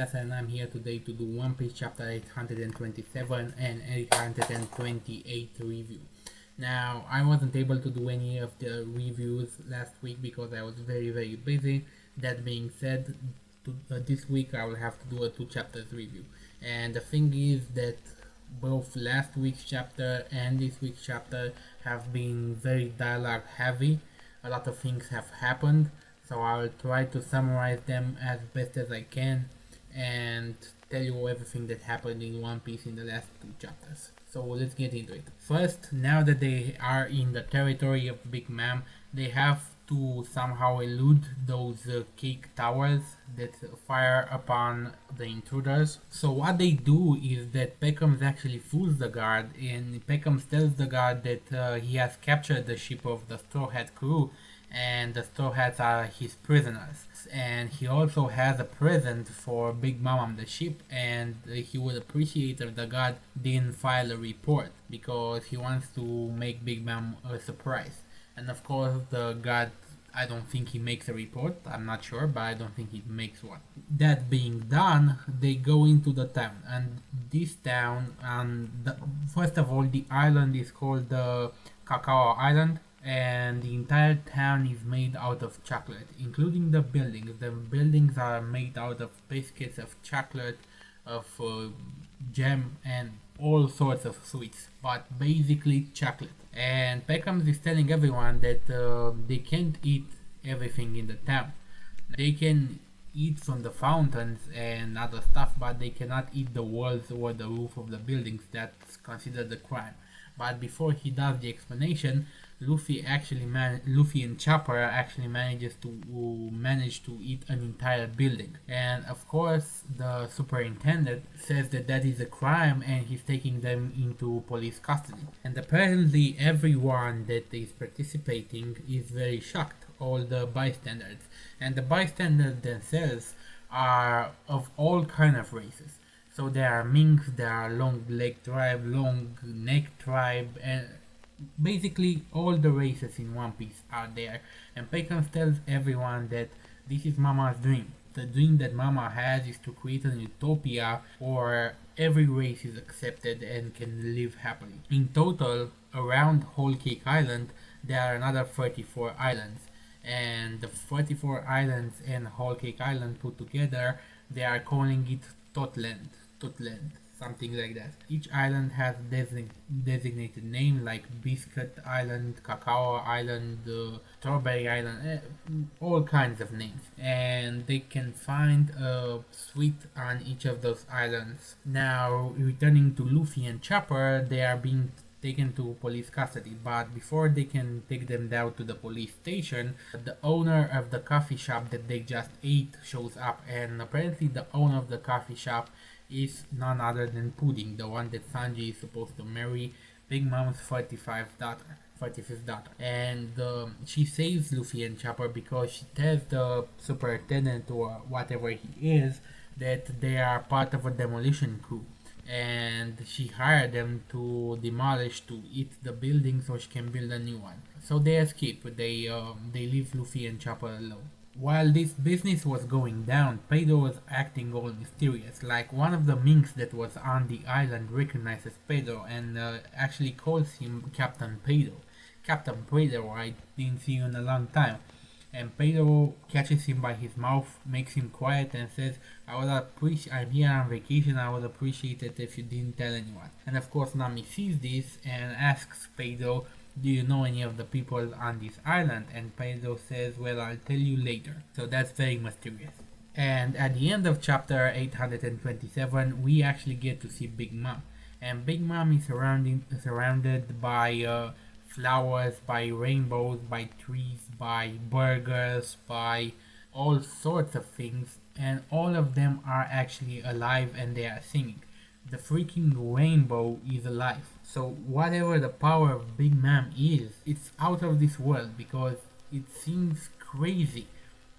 Assassin and I'm here today to do One Piece chapter 827 and 828 review. Now, I wasn't able to do any of the reviews last week because I was very busy. That being said, this week I will have to do a 2 chapters review. And the thing is that both last week's chapter and this week's chapter have been very dialogue heavy. A lot of things have happened, so I'll try to summarize them as best as I can and tell you everything that happened in One Piece in the last 2 chapters. So let's get into it. First, now that they are in the territory of Big Mom, they have to somehow elude those cake towers that fire upon the intruders. So what they do is that Peckham actually fools the guard, and Peckham tells the guard that he has captured the ship of the Straw Hat crew and the Straw Hats are his prisoners. And he also has a present for Big Mom on the ship, and he would appreciate if the guard didn't file a report because he wants to make Big Mom a surprise. And of course the guard, I don't think he makes a report, I'm not sure, but I don't think he makes one. That being done, they go into the town, and this town, first of all, the island is called the Cacao Island, and the entire town is made out of chocolate, including the buildings. The buildings are made out of biscuits, of chocolate, of jam, and all sorts of sweets, but basically chocolate. And Peckham is telling everyone that they can't eat everything in the town. They can eat from the fountains and other stuff, but they cannot eat the walls or the roof of the buildings. That's considered a crime. But before he does the explanation, Luffy and Chopper actually manage to eat an entire building. And of course, the superintendent says that that is a crime and he's taking them into police custody. And apparently everyone that is participating is very shocked, all the bystanders. And the bystanders themselves are of all kind of races. So there are Minks, there are Long Leg Tribe, Long Neck Tribe, and basically all the races in One Piece are there. And Peckham tells everyone that this is Mama's dream. The dream that Mama has is to create an utopia where every race is accepted and can live happily. In total, around Whole Cake Island, there are another 34 islands. And the 34 islands and Whole Cake Island put together, they are calling it Totland, something like that. Each island has designated name like Biscuit Island, Cacao Island, Strawberry Island, all kinds of names. And they can find a sweet on each of those islands. Now, returning to Luffy and Chopper, they are being taken to police custody, but before they can take them down to the police station, the owner of the coffee shop that they just ate shows up, and apparently the owner of the coffee shop is none other than Pudding, the one that Sanji is supposed to marry, Big Mom's 45th daughter. And she saves Luffy and Chopper because she tells the superintendent or whatever he is that they are part of a demolition crew. And she hired them to eat the building so she can build a new one. So they escape. They leave Luffy and Chopper alone. While this business was going down, Pedro was acting all mysterious. Like one of the minks that was on the island recognizes Pedro and actually calls him Captain Pedro. Captain Pedro, I didn't see you in a long time. And Pedro catches him by his mouth, makes him quiet and says, I'm here on vacation, I would appreciate it if you didn't tell anyone. And of course Nami sees this and asks Pedro, do you know any of the people on this island? And Pedro says, well, I'll tell you later. So that's very mysterious. And at the end of chapter 827, we actually get to see Big Mom. And Big Mom is surrounded by flowers, by rainbows, by trees, by burgers, by all sorts of things, and all of them are actually alive and they are singing. The freaking rainbow is alive. So whatever the power of Big Mom is, it's out of this world because it seems crazy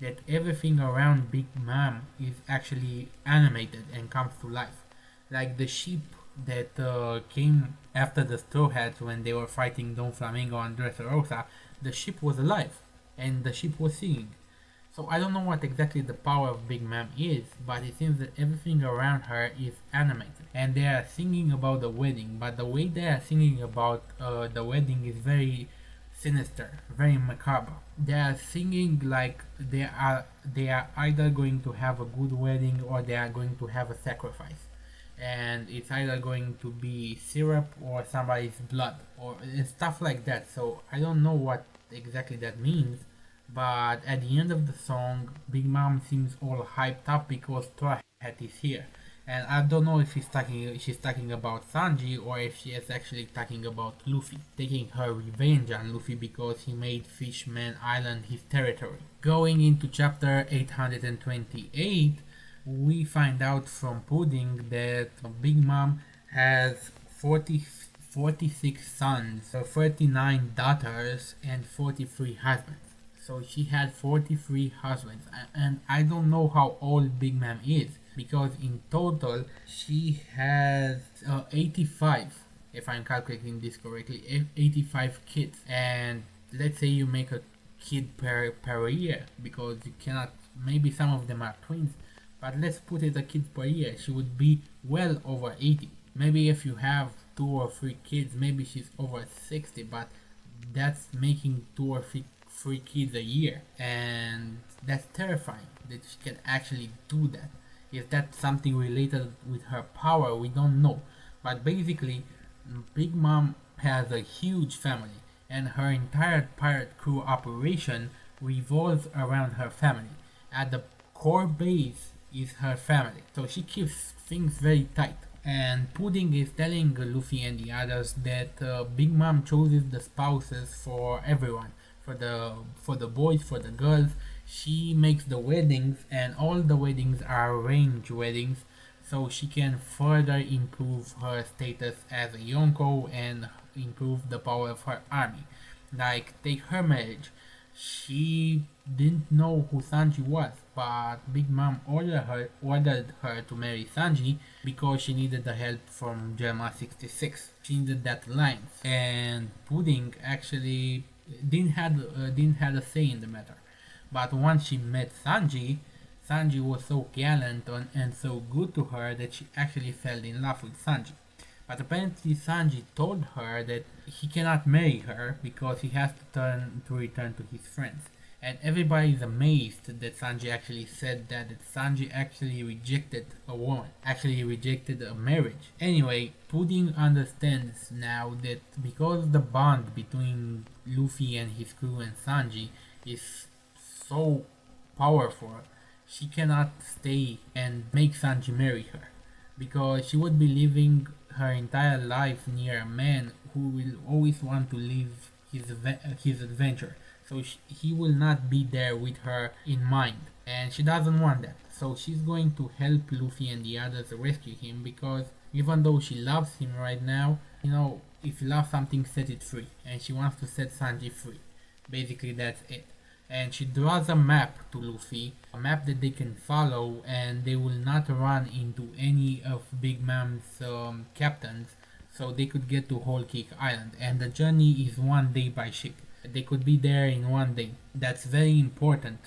that everything around Big Mom is actually animated and comes to life. Like the sheep that came after the Straw Hats when they were fighting Don Flamingo and Dressrosa, the ship was alive and the ship was singing. So I don't know what exactly the power of Big Mom is, but it seems that everything around her is animated. And they are singing about the wedding, but the way they are singing about the wedding is very sinister, very macabre. They are singing like they are either going to have a good wedding or they are going to have a sacrifice. And it's either going to be syrup or somebody's blood or stuff like that. So I don't know what exactly that means, but at the end of the song, Big Mom seems all hyped up because Straw Hat is here. And I don't know if she's talking about Sanji or if she is actually talking about Luffy, taking her revenge on Luffy because he made Fishman Island his territory. Going into chapter 828, we find out from Pudding that Big Mom has 46 sons, 39 daughters, and 43 husbands. So she had 43 husbands, and I don't know how old Big Mom is because in total she has 85, if I'm calculating this correctly, 85 kids. And let's say you make a kid per year because you cannot, maybe some of them are twins, but let's put it a kid per year. She would be well over 80. Maybe if you have 2 or 3 kids, maybe she's over 60, but that's making 2 or 3 kids a year, and that's terrifying that she can actually do that. Is that something related with her power? We don't know, but basically Big Mom has a huge family and her entire pirate crew operation revolves around her family. At the core base is her family, so she keeps things very tight. And Pudding is telling Luffy and the others that Big Mom chooses the spouses for everyone, for the boys, for the girls. She makes the weddings, and all the weddings are arranged weddings, so she can further improve her status as a Yonko and improve the power of her army. Like, take her marriage. She didn't know who Sanji was, but Big Mom ordered her to marry Sanji because she needed the help from Germa 66. She needed that alliance, and Pudding actually didn't have a say in the matter. But once she met Sanji, Sanji was so gallant and so good to her that she actually fell in love with Sanji. But apparently Sanji told her that he cannot marry her because he has to return to his friends. And everybody is amazed that Sanji actually said that Sanji actually rejected a woman, actually rejected a marriage. Anyway, Pudding understands now that because the bond between Luffy and his crew and Sanji is so powerful, she cannot stay and make Sanji marry her, because she would be living her entire life near a man who will always want to live his adventure. So he will not be there with her in mind, and she doesn't want that. So she's going to help Luffy and the others rescue him, because even though she loves him right now, if you love something, set it free, and she wants to set Sanji free. Basically, that's it. And she draws a map to Luffy, a map that they can follow, and they will not run into any of Big Mom's captains, so they could get to Whole Cake Island. And the journey is 1 day by ship. They could be there in 1 day. That's very important,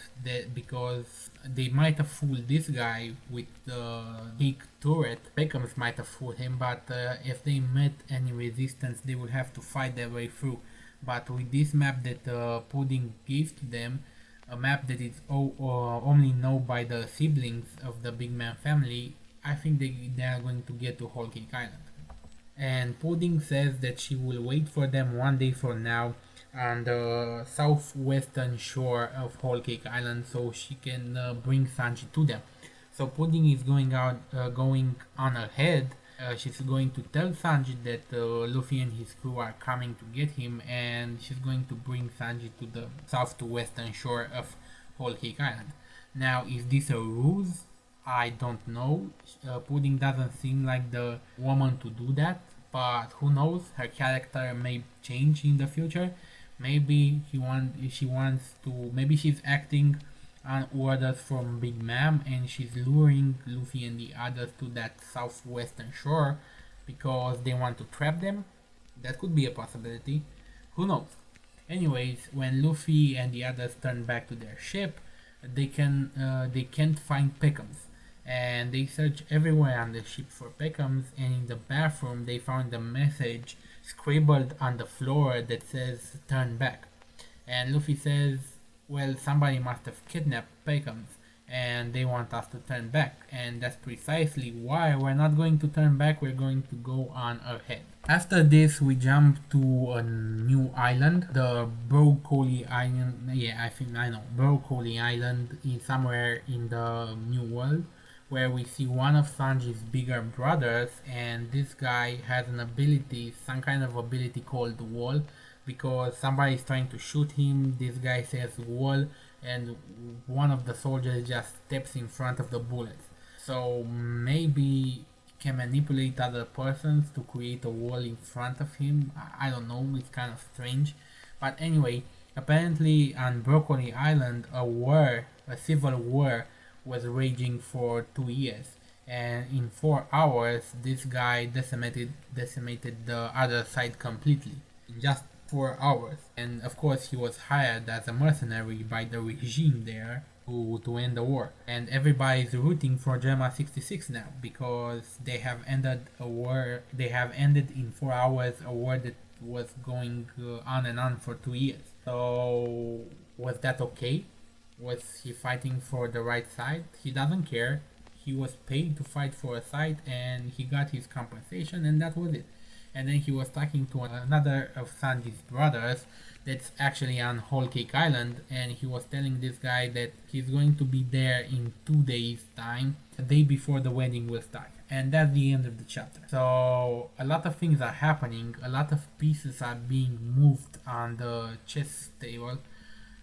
because they might have fooled this guy with the big turret. Beckham's might have fooled him, but if they met any resistance, they would have to fight their way through. But with this map that Pudding gives to them, a map that is only known by the siblings of the Big Man family, I think they are going to get to Whole Cake Island. And Pudding says that she will wait for them 1 day from now on the southwestern shore of Whole Cake Island, so she can bring Sanji to them. So Pudding is going on ahead. She's going to tell Sanji that Luffy and his crew are coming to get him, and she's going to bring Sanji to the south to western shore of Whole Cake Island. Now, is this a ruse? I don't know. Pudding doesn't seem like the woman to do that, but who knows? Her character may change in the future. Maybe maybe she's acting on orders from Big Mom, and she's luring Luffy and the others to that southwestern shore because they want to trap them. That could be a possibility. Who knows? Anyways, when Luffy and the others turn back to their ship, they can't find Peckham's, and they search everywhere on the ship for Peckham's, and in the bathroom they found a message scribbled on the floor that says "turn back." And Luffy says, well, somebody must have kidnapped Peckham's and they want us to turn back, and that's precisely why we're not going to turn back, we're going to go on ahead. After this, we jump to a new island, the Broccoli Island. Broccoli Island is somewhere in the New World, where we see one of Sanji's bigger brothers, and this guy has an ability, some kind of ability called Wall, because somebody is trying to shoot him. This guy says Wall, and one of the soldiers just steps in front of the bullets. So maybe he can manipulate other persons to create a wall in front of him. I don't know, it's kind of strange. But anyway, apparently on Broccoli Island a civil war was raging for 2 years. And in 4 hours, this guy decimated the other side completely. In just 4 hours. And of course he was hired as a mercenary by the regime there to end the war. And everybody's rooting for Gemma 66 now, because they have ended in 4 hours a war that was going on and on for 2 years. So was that okay? Was he fighting for the right side? He doesn't care. He was paid to fight for a side and he got his compensation, and that was it. And then he was talking to another of Sanji's brothers that's actually on Whole Cake Island, and he was telling this guy that he's going to be there in 2 days time, the day before the wedding will start. And that's the end of the chapter. So a lot of things are happening, a lot of pieces are being moved on the chess table,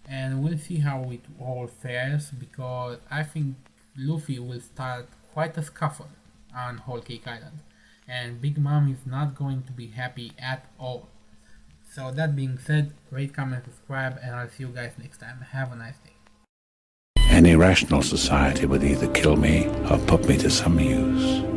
and we'll see how it all fares, because I think Luffy will start quite a scuffle on Whole Cake Island, and Big Mom is not going to be happy at all. So that being said, rate, comment, subscribe, and I'll see you guys next time. Have a nice day. Any rational society would either kill me or put me to some use.